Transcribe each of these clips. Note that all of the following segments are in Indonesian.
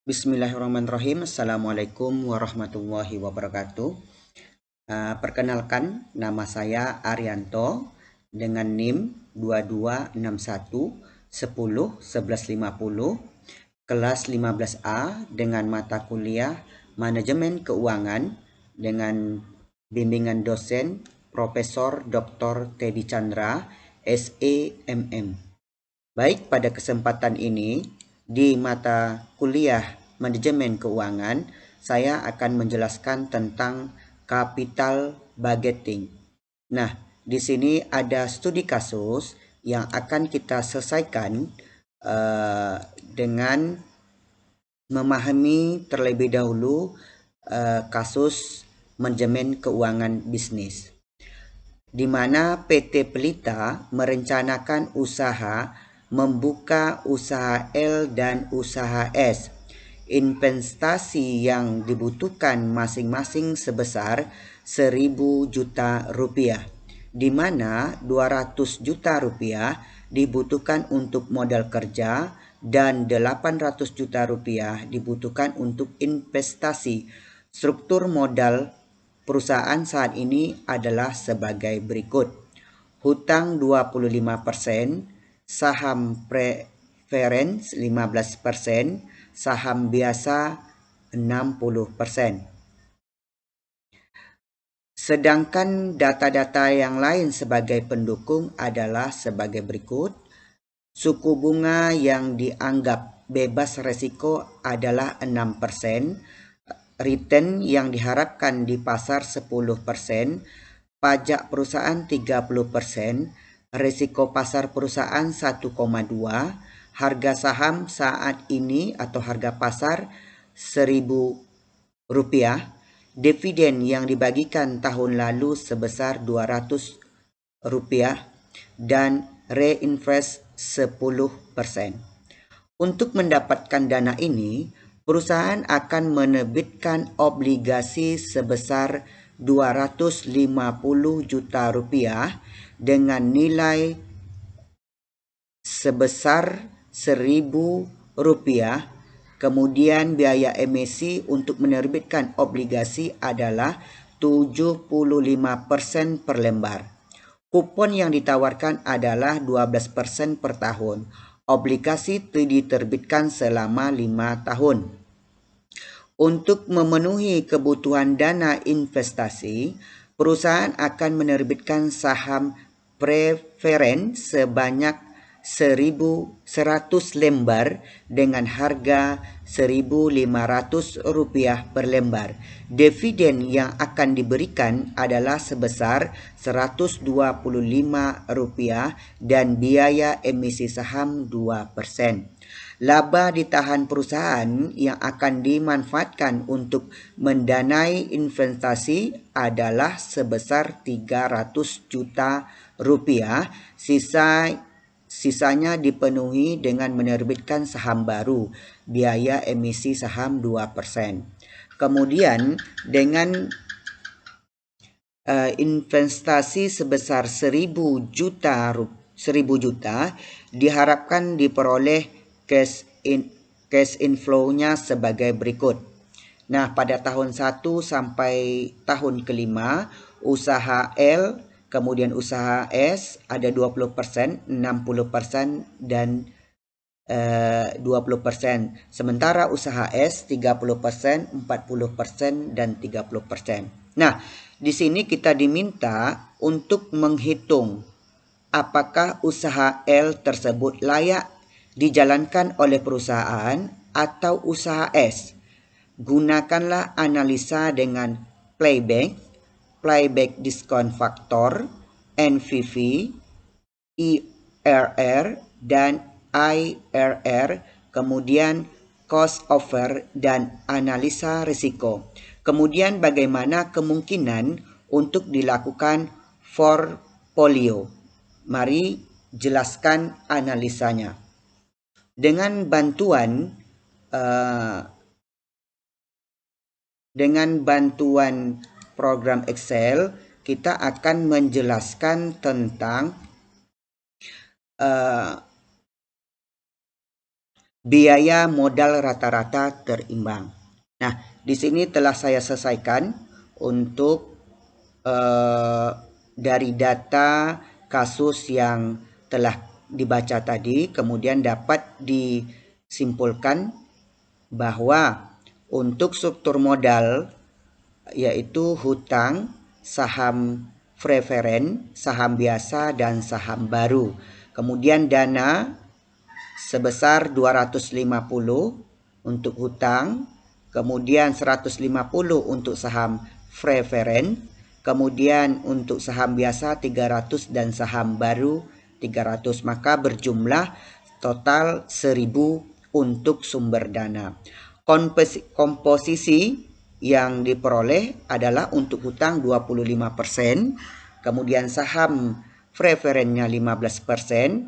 Bismillahirrahmanirrahim. Assalamualaikum warahmatullahi wabarakatuh. Perkenalkan, nama saya Arianto dengan NIM 2261101150, kelas 15A dengan mata kuliah Manajemen Keuangan dengan bimbingan dosen Profesor Dr. Teddy Chandra, SEMM. Baik, pada kesempatan ini di mata kuliah Manajemen Keuangan, saya akan menjelaskan tentang capital budgeting. Nah, di sini ada studi kasus yang akan kita selesaikan dengan memahami terlebih dahulu kasus manajemen keuangan bisnis, di mana PT Pelita merencanakan membuka usaha L dan usaha S. Investasi yang dibutuhkan masing-masing sebesar 1.000 juta rupiah, di mana 200 juta rupiah dibutuhkan untuk modal kerja dan 800 juta rupiah dibutuhkan untuk investasi. Struktur modal perusahaan saat ini adalah sebagai berikut: hutang 25%, saham preference 15%, saham biasa 60%. Sedangkan data-data yang lain sebagai pendukung adalah sebagai berikut. Suku bunga yang dianggap bebas resiko adalah 6%, return yang diharapkan di pasar 10%, pajak perusahaan 30%, risiko pasar perusahaan 1,2, harga saham saat ini atau harga pasar 1.000 rupiah, dividen yang dibagikan tahun lalu sebesar 200 rupiah, dan reinvest 10%. Untuk mendapatkan dana ini, perusahaan akan menerbitkan obligasi sebesar 250 juta rupiah dengan nilai sebesar 1.000 rupiah. Kemudian biaya emisi untuk menerbitkan obligasi adalah 75% per lembar. Kupon yang ditawarkan adalah 12% per tahun. Obligasi diterbitkan selama 5 tahun. Untuk memenuhi kebutuhan dana investasi, perusahaan akan menerbitkan saham preferen sebanyak 1.100 lembar dengan harga 1.500 rupiah per lembar. Dividen yang akan diberikan adalah sebesar 125 rupiah dan biaya emisi saham 2%. Laba ditahan perusahaan yang akan dimanfaatkan untuk mendanai investasi adalah sebesar 300 juta rupiah. Sisanya dipenuhi dengan menerbitkan saham baru, biaya emisi saham 2%. Kemudian dengan investasi sebesar 1.000 juta diharapkan diperoleh cash inflow-nya sebagai berikut. Nah, pada tahun 1 sampai tahun kelima, usaha L kemudian usaha S ada 20%, 60%, dan 20%. Sementara usaha S 30%, 40%, dan 30%. Nah, di sini kita diminta untuk menghitung apakah usaha L tersebut layak dijalankan oleh perusahaan atau usaha S. Gunakanlah analisa dengan playback discount factor, NPV, IRR, dan IRR, kemudian cost over, dan analisa risiko. Kemudian bagaimana kemungkinan untuk dilakukan portfolio. Mari jelaskan analisanya. Dengan bantuan program Excel, kita akan menjelaskan tentang biaya modal rata-rata terimbang. Nah, di sini telah saya selesaikan untuk dari data kasus yang telah dibaca tadi, kemudian dapat disimpulkan bahwa untuk struktur modal yaitu hutang, saham preferen, saham biasa, dan saham baru. Kemudian dana sebesar 250 untuk hutang, kemudian 150 untuk saham preferen, kemudian untuk saham biasa 300 dan saham baru 300. Maka berjumlah total 1000 untuk sumber dana. Komposisi yang diperoleh adalah untuk hutang 25%, kemudian saham preferennya 15%,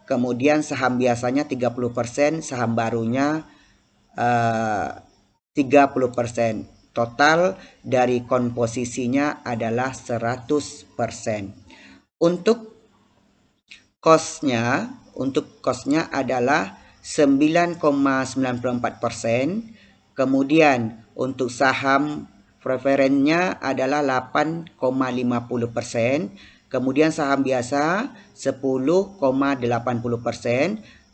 kemudian saham biasanya 30%, saham barunya 30%. Total dari komposisinya adalah 100%. Untuk kosnya adalah 9,94%. Kemudian untuk saham preferennya adalah 8,50%. Kemudian saham biasa 10,80%.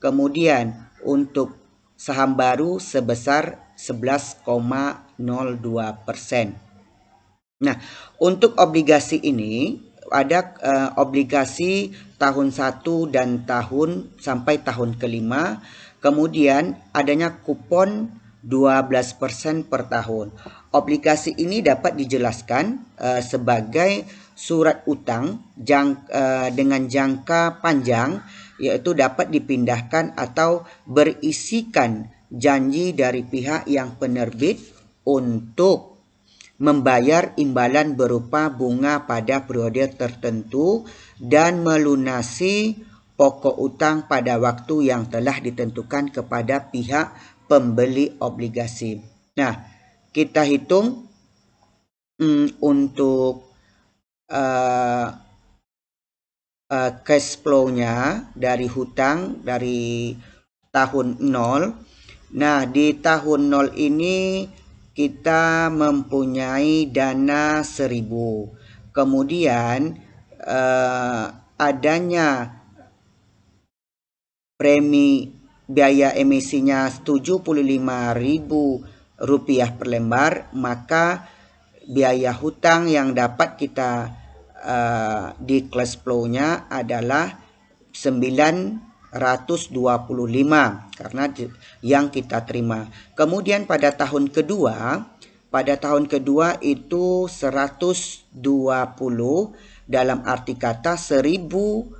Kemudian untuk saham baru sebesar 11,02%. Nah, untuk obligasi ini ada obligasi tahun 1 dan tahun sampai tahun kelima. Kemudian adanya kupon 12% per tahun. Obligasi ini dapat dijelaskan sebagai surat utang dengan jangka panjang, yaitu dapat dipindahkan atau berisikan janji dari pihak yang penerbit untuk membayar imbalan berupa bunga pada periode tertentu dan melunasi pokok utang pada waktu yang telah ditentukan kepada pihak pembeli obligasi. Nah, kita hitung untuk cash flow-nya dari hutang dari tahun 0. Nah, di tahun 0 ini kita mempunyai dana 1000. Kemudian adanya premi biaya emisinya Rp75.000 per lembar, maka biaya hutang yang dapat kita di cash flow-nya adalah 925 karena yang kita terima. Kemudian pada tahun kedua itu 120 dalam arti kata 1000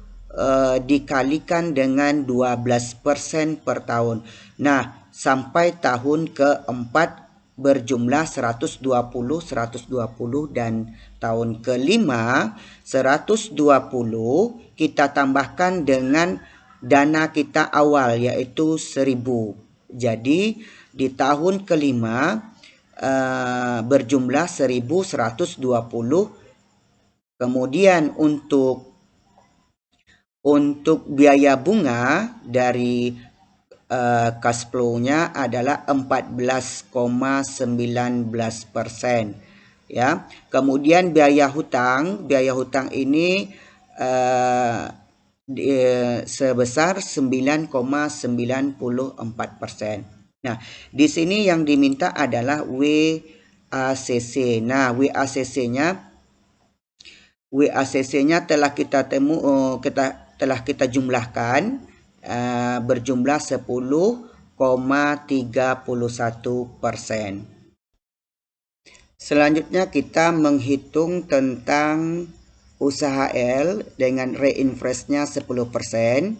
dikalikan dengan 12% per tahun. Nah, sampai tahun keempat berjumlah 120 dan tahun kelima 120 kita tambahkan dengan dana kita awal yaitu 1000. Jadi di tahun kelima berjumlah 1120. Kemudian untuk biaya bunga dari cash flow-nya adalah 14,19%. Ya. Kemudian biaya hutang ini sebesar 9,94%. Nah, di sini yang diminta adalah WACC. Nah, WACC-nya telah kita jumlahkan berjumlah 10,31%. Selanjutnya kita menghitung tentang usaha L dengan reinvestnya 10%.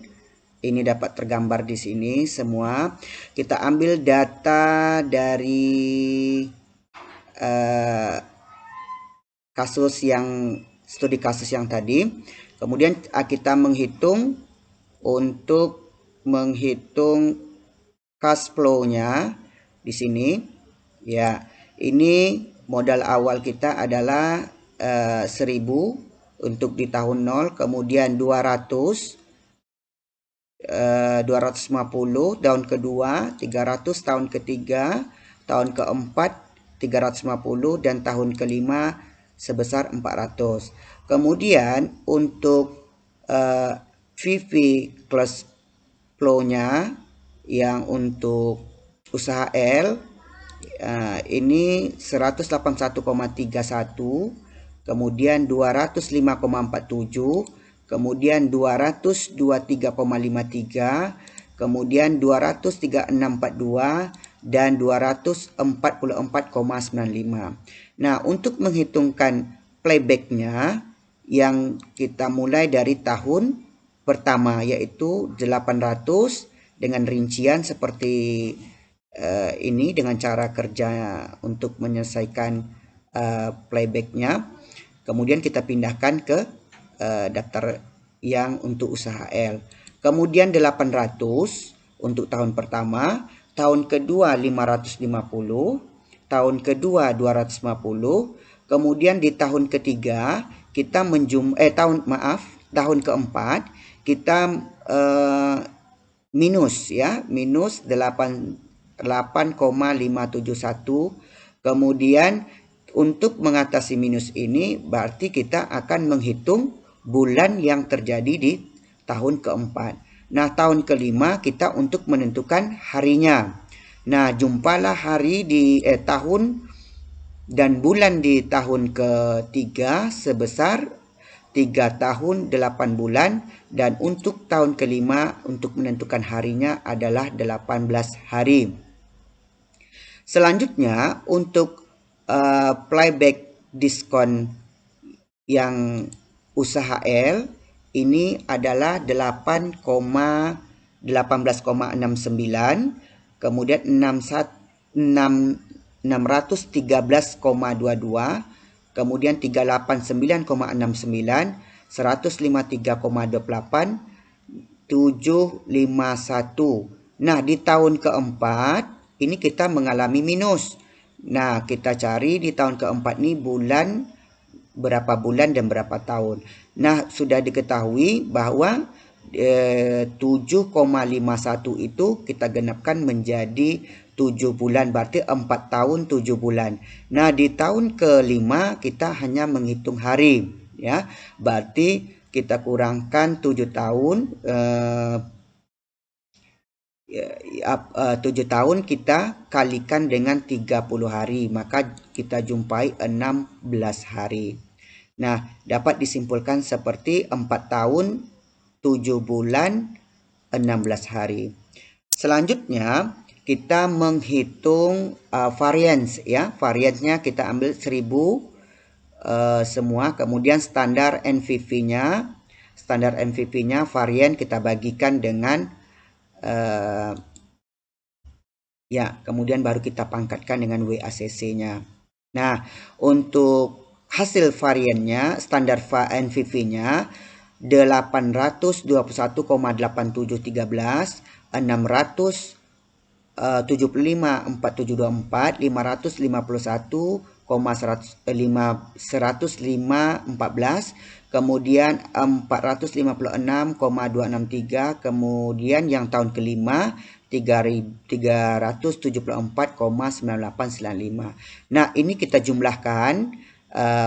Ini dapat tergambar di sini semua. Kita ambil data dari studi kasus yang tadi. Kemudian kita menghitung cash flow-nya di sini. Ya, ini modal awal kita adalah 1000 untuk di tahun 0, kemudian 200 250, tahun kedua 300, tahun ketiga, tahun keempat 350, dan tahun kelima sebesar 400. Kemudian untuk VV cash flow-nya yang untuk usaha L ini 181,31, kemudian 205,47, kemudian 223,53, kemudian 236,42, dan 244,95. Nah, untuk menghitungkan playbacknya yang kita mulai dari tahun pertama yaitu 800 dengan rincian seperti ini dengan cara kerja untuk menyelesaikan playbacknya. Kemudian kita pindahkan ke daftar yang untuk usaha L. Kemudian 800 untuk tahun pertama, tahun kedua 550, tahun kedua 250, kemudian di tahun ketiga kita tahun keempat kita minus ya, minus 8,571. Kemudian untuk mengatasi minus ini berarti kita akan menghitung bulan yang terjadi di tahun keempat. Nah, tahun kelima kita untuk menentukan harinya. Nah, jumpalah hari di tahun dan bulan di tahun ketiga sebesar 3 tahun 8 bulan, dan untuk tahun kelima untuk menentukan harinya adalah 18 hari. Selanjutnya untuk playback diskon yang usaha L ini adalah 18,69, kemudian 613,22, kemudian 389,69, 153,28, 751. Nah, di tahun keempat ini kita mengalami minus. Nah, kita cari di tahun keempat ini bulan, berapa bulan dan berapa tahun. Nah, sudah diketahui bahwa 7,51 itu kita genapkan menjadi 7 bulan, berarti 4 tahun 7 bulan. Nah, di tahun kelima kita hanya menghitung hari ya. Berarti kita kurangkan 7 tahun 7 tahun kita kalikan dengan 30 hari, maka kita jumpai 16 hari. Nah, dapat disimpulkan seperti 4 tahun 7 bulan 16 hari. Selanjutnya kita menghitung variance ya. Variance-nya kita ambil 1000 semua, kemudian standar NVV-nya. Standar NVV-nya varian kita bagikan dengan ya, kemudian baru kita pangkatkan dengan WACC-nya. Nah, untuk hasil variannya, standar NVV-nya 821,8713, 675,4724, 551,105,14, kemudian 456,263, kemudian yang tahun kelima 374,9895. Nah, ini kita jumlahkan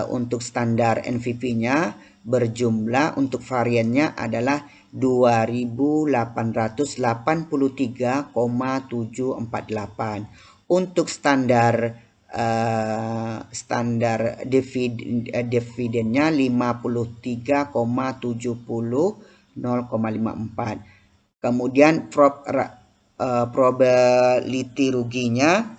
untuk standar NVV-nya berjumlah untuk variannya adalah 2883,748. Untuk standar dividennya 53,70,054. Kemudian probability ruginya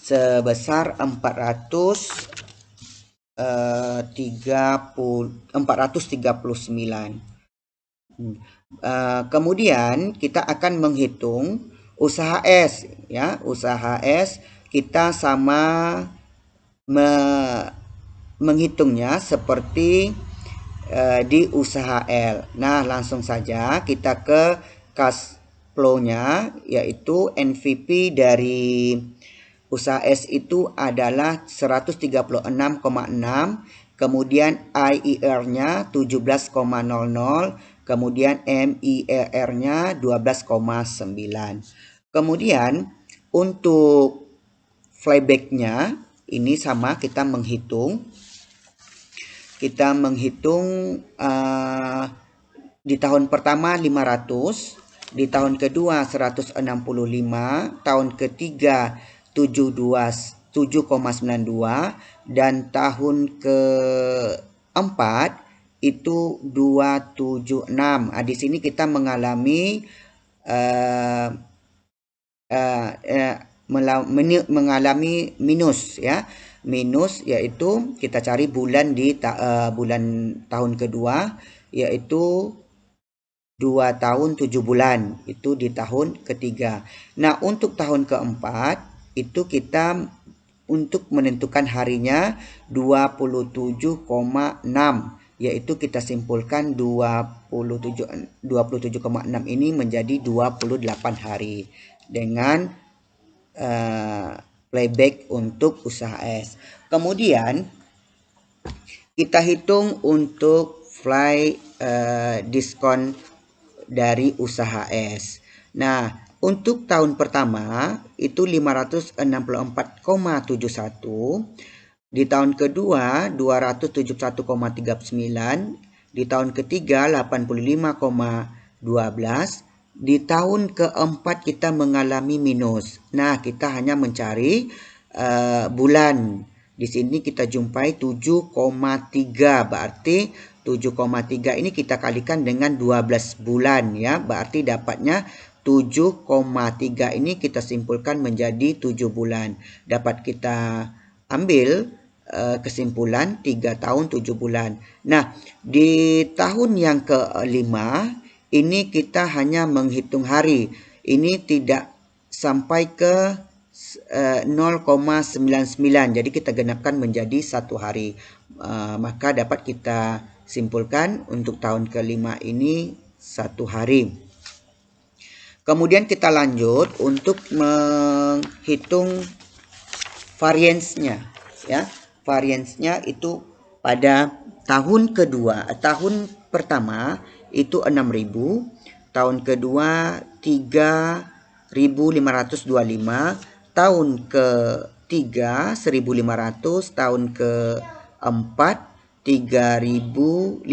sebesar 439. Kemudian kita akan menghitung usaha S ya. Usaha S kita sama menghitungnya seperti di usaha L. Nah, langsung saja kita ke cash flow-nya, yaitu NVP dari usaha S itu adalah 136,6, kemudian IER-nya 17,00, Kemudian MIRR-nya 12,9. Kemudian untuk flyback-nya ini sama, kita menghitung di tahun pertama 500, di tahun kedua 165, tahun ketiga 7,92, dan tahun keempat itu 276. Di sini kita mengalami mengalami minus, ya. Minus yaitu kita cari bulan di bulan tahun kedua, yaitu 2 tahun 7 bulan, itu di tahun ketiga. Nah, untuk tahun keempat itu kita untuk menentukan harinya 27,6, yaitu kita simpulkan 27,6 ini menjadi 28 hari dengan playback untuk usaha es. Kemudian kita hitung untuk fly diskon dari usaha es. Nah, untuk tahun pertama itu 564,71, di tahun kedua 271,39, di tahun ketiga 85,12, di tahun keempat kita mengalami minus. Nah, kita hanya mencari bulan. Di sini kita jumpai 7,3, berarti 7,3 ini kita kalikan dengan 12 bulan, ya. Berarti dapatnya 7,3 ini kita simpulkan menjadi 7 bulan. Dapat kita ambil kesimpulan 3 tahun 7 bulan. Nah, di tahun yang kelima ini kita hanya menghitung hari. Ini tidak sampai ke 0,99. Jadi kita genapkan menjadi 1 hari. Maka dapat kita simpulkan untuk tahun kelima ini 1 hari. Kemudian kita lanjut untuk menghitung variance-nya, ya. Variance-nya itu pada tahun pertama itu 6.000, tahun kedua 3.525, tahun ketiga 1.500, tahun keempat 3.525.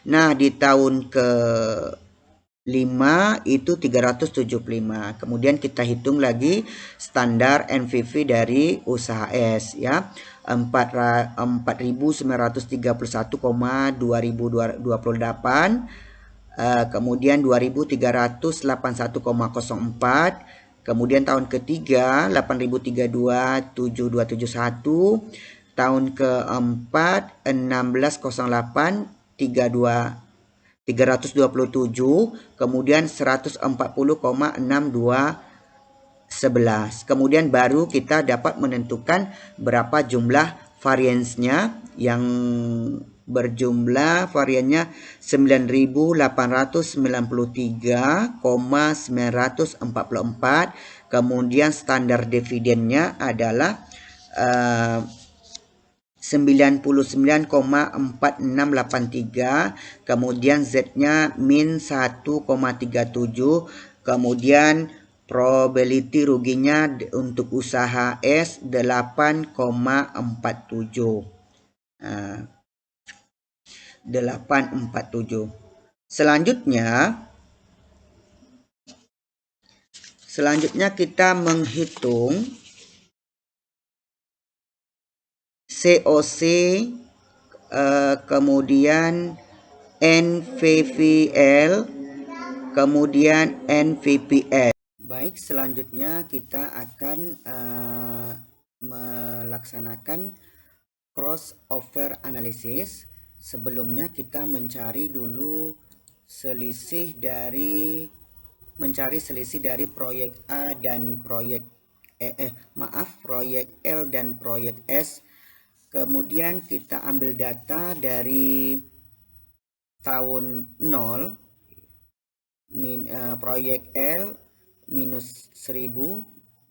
Nah, di tahun ke 5 itu 375. Kemudian kita hitung lagi standar NVV dari usaha es, ya. 4.931,2028, kemudian 2.381,04, kemudian tahun ketiga 8.032,7271, tahun keempat 16.08.327, kemudian 140,6211. Kemudian baru kita dapat menentukan berapa jumlah variance-nya, yang berjumlah variannya 9.893,944. Kemudian standar dividennya adalah 99,4683, kemudian Z-nya min 1,37, kemudian probability ruginya untuk usaha S 8,47. 847. Selanjutnya kita menghitung COC, kemudian NVVL, kemudian NVPL. Baik, selanjutnya kita akan melaksanakan crossover analysis. Sebelumnya kita mencari dulu selisih dari proyek A dan proyek proyek L dan proyek S. Kemudian kita ambil data dari tahun 0, proyek L minus 1000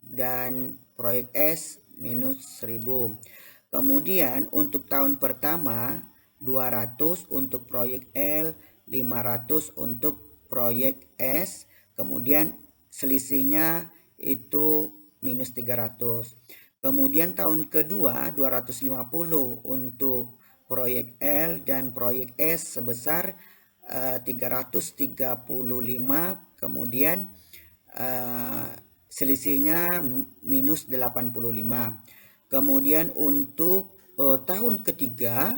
dan proyek S minus 1000. Kemudian untuk tahun pertama 200 untuk proyek L, 500 untuk proyek S, kemudian selisihnya itu minus 300. Kemudian tahun kedua 250 untuk proyek L dan proyek S sebesar 335, kemudian selisihnya minus 85. Kemudian untuk tahun ketiga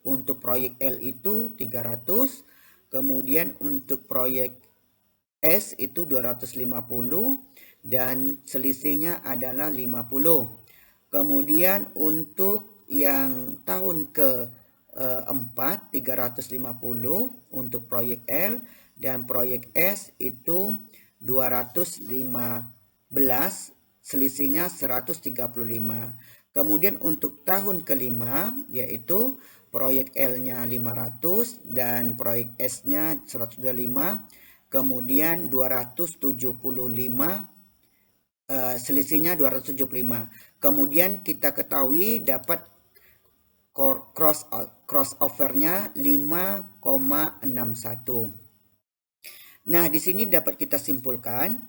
untuk proyek L itu 300, kemudian untuk proyek S itu 250 dan selisihnya adalah 50. Kemudian untuk yang tahun ke-4 350 untuk proyek L dan proyek S itu 215, selisihnya 135. Kemudian untuk tahun kelima yaitu proyek L-nya 500 dan proyek S-nya 125, kemudian 275, selisihnya 275. Kemudian kita ketahui dapat crossover-nya 5,61. Nah, di sini dapat kita simpulkan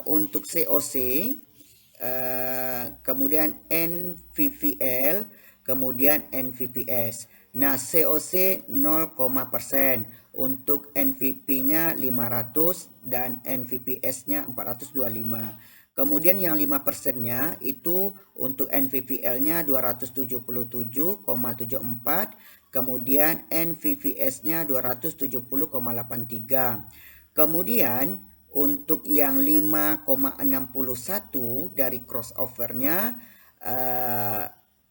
untuk COC, kemudian NVVL, kemudian NVPS. Nah, COC 0%, untuk NVP-nya 500 dan NVPS-nya 425. Kemudian yang 5%-nya itu untuk NVVL-nya 277,74, kemudian NVPS-nya 270,83. Kemudian untuk yang 5,61 dari crossover-nya,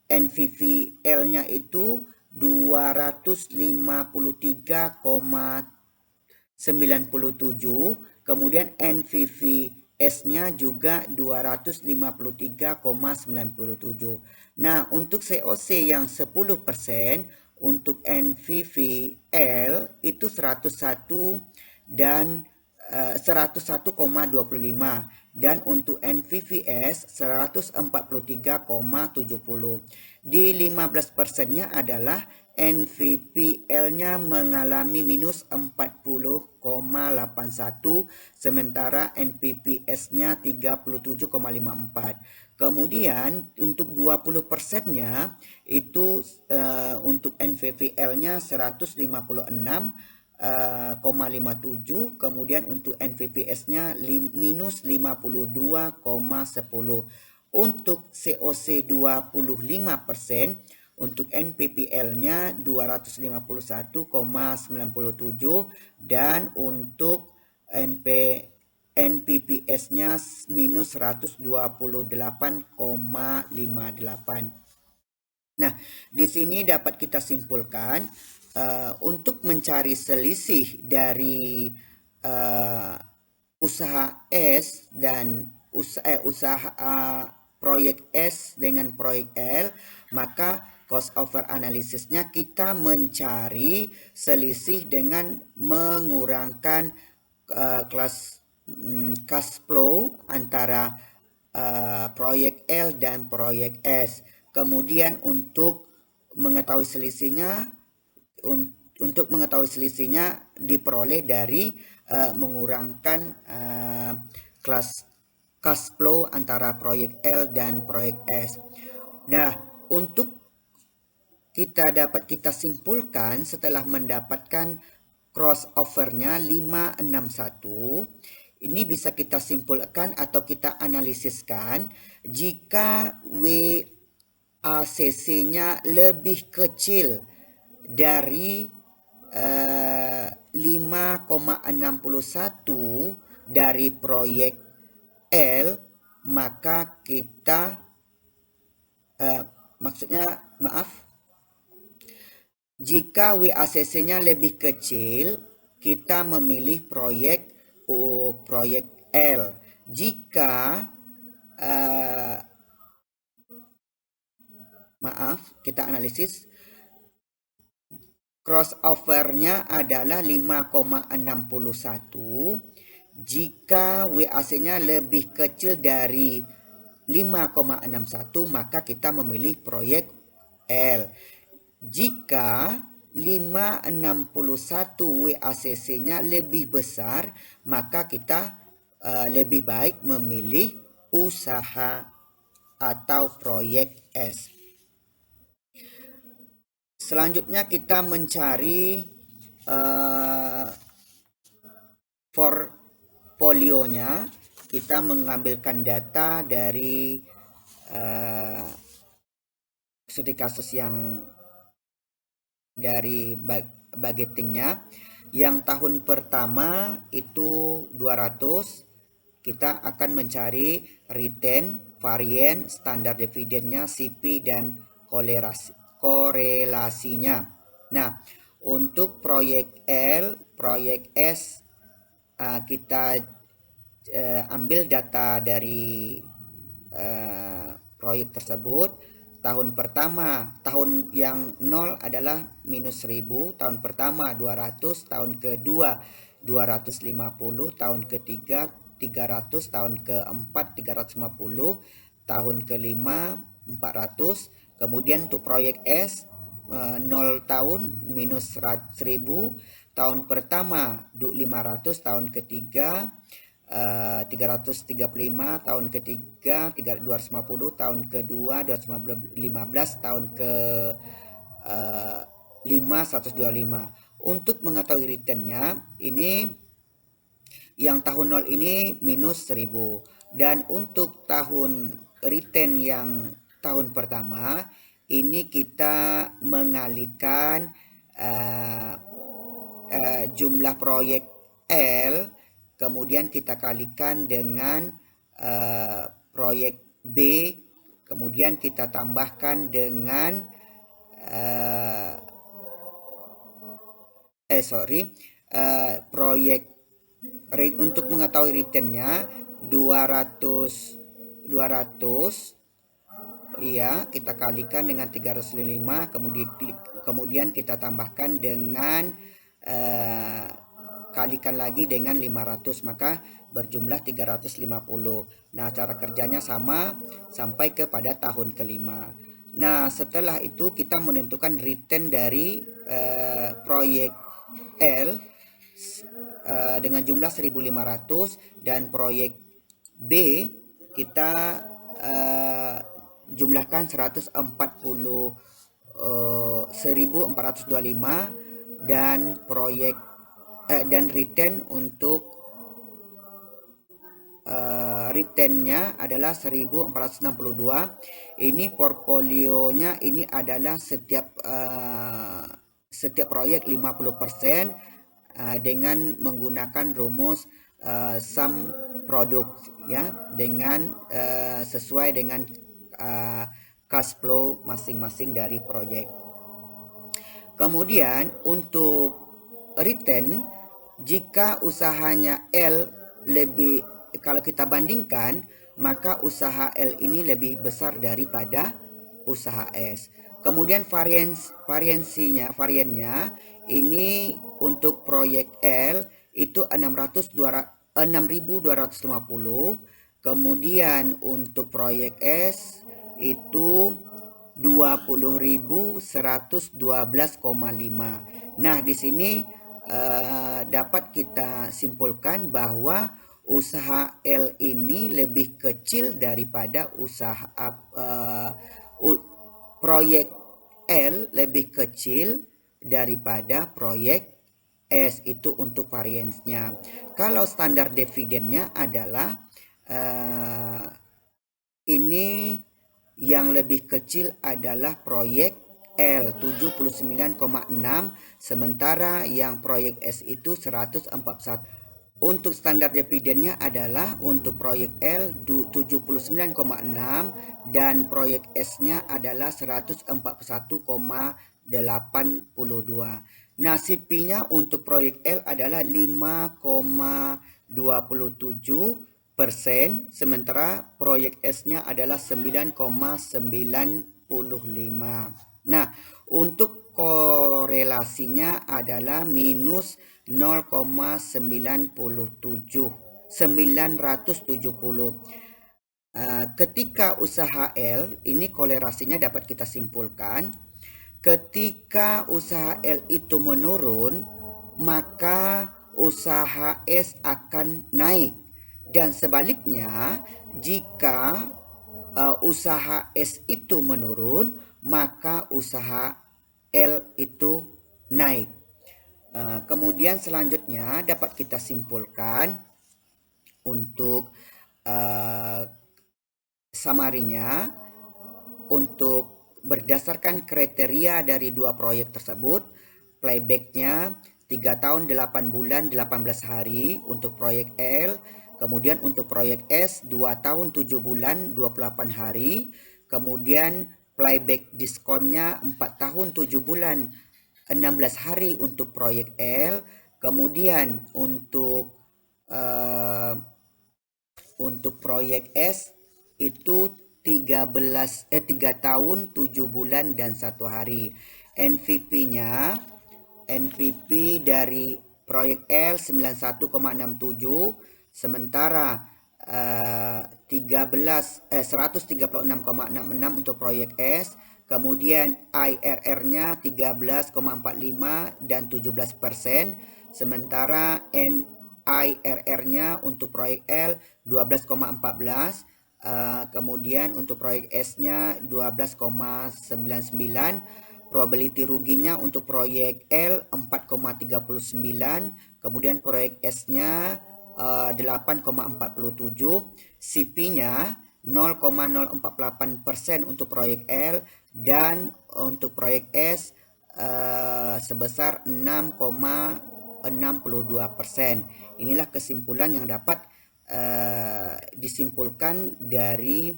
NVVL-nya itu 253,97, kemudian NVVS-nya juga 253,97. Nah, untuk COC yang 10% untuk NVVL itu 101 dan 101,25 dan untuk NVVS 143,70. Di 15%-nya adalah NVPL-nya mengalami minus 40,81 sementara NVPS-nya 37,54. Kemudian untuk 20%-nya itu untuk NVPL-nya 156,57, kemudian untuk NVPS-nya minus 52,10. Untuk COC 25%, untuk NPPL-nya 251,97 dan untuk NPPS-nya minus 128,58. Nah, di sini dapat kita simpulkan untuk mencari selisih dari usaha S dan usaha proyek S dengan proyek L, maka cost over analysisnya kita mencari selisih dengan mengurangkan cash flow antara proyek L dan proyek S. Kemudian untuk mengetahui selisihnya, diperoleh dari mengurangkan cash flow antara proyek L dan proyek S. Nah, untuk kita simpulkan setelah mendapatkan crossover-nya 561, ini bisa kita simpulkan atau kita analisiskan jika WACC-nya lebih kecil dari 5,61 dari proyek L, maka kita jika WACC-nya lebih kecil, kita memilih proyek L. Jika kita analisis crossover-nya adalah 5,61. Jika WACC-nya lebih kecil dari 5,61, maka kita memilih proyek L. Jika 561 WACC-nya lebih besar, maka kita lebih baik memilih usaha atau proyek S. Selanjutnya kita mencari portfolionya. Kita mengambilkan data dari studi kasus yang dari budgetingnya. Yang tahun pertama itu 200, kita akan mencari return, varian, standar dividennya, CP, dan korelasinya. Nah, untuk proyek L, proyek S, kita ambil data dari proyek tersebut. Tahun pertama, tahun yang 0 adalah minus 1000, tahun pertama 200, tahun kedua 250, tahun ketiga 300, tahun keempat 350, tahun kelima 400. Kemudian untuk proyek S 0 tahun minus 1000, tahun pertama 500, tahun ketiga 335, tahun ketiga 250, tahun kedua 215, tahun ke 125. Untuk mengetahui returnnya, ini yang tahun 0 ini minus 1000. Dan untuk tahun return yang tahun pertama, ini kita mengalihkan jumlah proyek L, kemudian kita kalikan dengan proyek B, kemudian kita tambahkan dengan proyek untuk mengetahui returnnya 200 iya, kita kalikan dengan 305, kemudian kita tambahkan dengan kalikan lagi dengan 500, maka berjumlah 350. Nah, cara kerjanya sama sampai kepada tahun kelima. Nah, setelah itu kita menentukan return dari proyek L dengan jumlah 1500, dan proyek B kita jumlahkan 1425, dan proyek dan return untuk returnnya adalah 1462. Ini portfolionya ini adalah setiap proyek 50% dengan menggunakan rumus sum product, ya, dengan sesuai dengan cash flow masing-masing dari proyek. Kemudian untuk return, jika usahanya L lebih, kalau kita bandingkan, maka usaha L ini lebih besar daripada usaha S. Kemudian variannya ini untuk proyek L itu 6.250, kemudian untuk proyek S itu 20.112,5. Nah, di sini dapat kita simpulkan bahwa usaha L ini lebih kecil daripada usaha proyek L lebih kecil daripada proyek S, itu untuk variansnya. Kalau standar dividennya adalah ini yang lebih kecil adalah proyek L 79,6, sementara yang proyek S itu 141. Untuk standar dividennya adalah untuk proyek L 79,6 dan proyek S-nya adalah 141,82. Nah, CP-nya untuk proyek L adalah 5,27%, sementara proyek S-nya adalah 9,95. Nah, untuk korelasinya adalah minus 0,970. Ketika usaha L ini korelasinya dapat kita simpulkan Ketika usaha L itu menurun, maka usaha S akan naik. Dan sebaliknya, jika usaha S itu menurun, maka usaha L itu naik. Kemudian selanjutnya dapat kita simpulkan untuk samarinya, untuk berdasarkan kriteria dari dua proyek tersebut, playbacknya 3 tahun 8 bulan 18 hari untuk proyek L, kemudian untuk proyek S 2 tahun 7 bulan 28 hari, kemudian playback diskonnya 4 tahun 7 bulan 16 hari untuk proyek L, kemudian untuk proyek S itu 3 tahun 7 bulan dan 1 hari. NVP dari proyek L 91,67, sementara 136,66 untuk proyek S. Kemudian IRR-nya 13,45 dan 17%, sementara IRR-nya untuk proyek L 12,14, kemudian untuk proyek S-nya 12,99, probability ruginya untuk proyek L 4,39, kemudian proyek S-nya 8,47, CP-nya 0,048% untuk proyek L, dan untuk proyek S sebesar 6,62%. Inilah kesimpulan yang dapat disimpulkan dari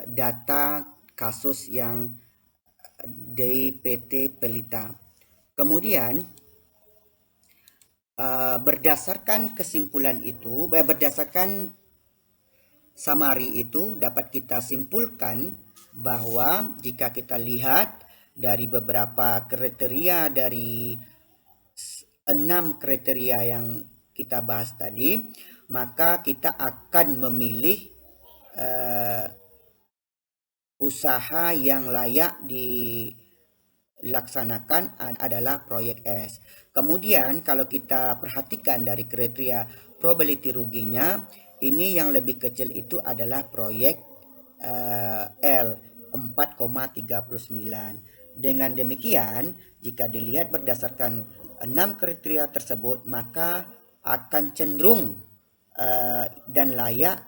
data kasus yang di PT Pelita. Kemudian berdasarkan kesimpulan itu, berdasarkan summary itu, dapat kita simpulkan bahwa jika kita lihat dari beberapa kriteria dari 6 kriteria yang kita bahas tadi, maka kita akan memilih usaha yang layak dilaksanakan adalah proyek S. Kemudian kalau kita perhatikan dari kriteria probability ruginya, ini yang lebih kecil itu adalah proyek L 4,39. Dengan demikian, jika dilihat berdasarkan 6 kriteria tersebut, maka akan cenderung dan layak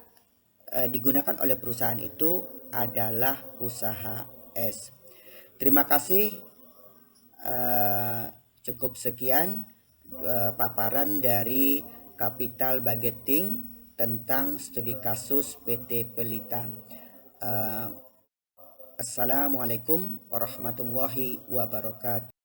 digunakan oleh perusahaan itu adalah usaha S. Terima kasih. Cukup sekian paparan dari Capital Budgeting tentang studi kasus PT Pelita. Assalamualaikum warahmatullahi wabarakatuh.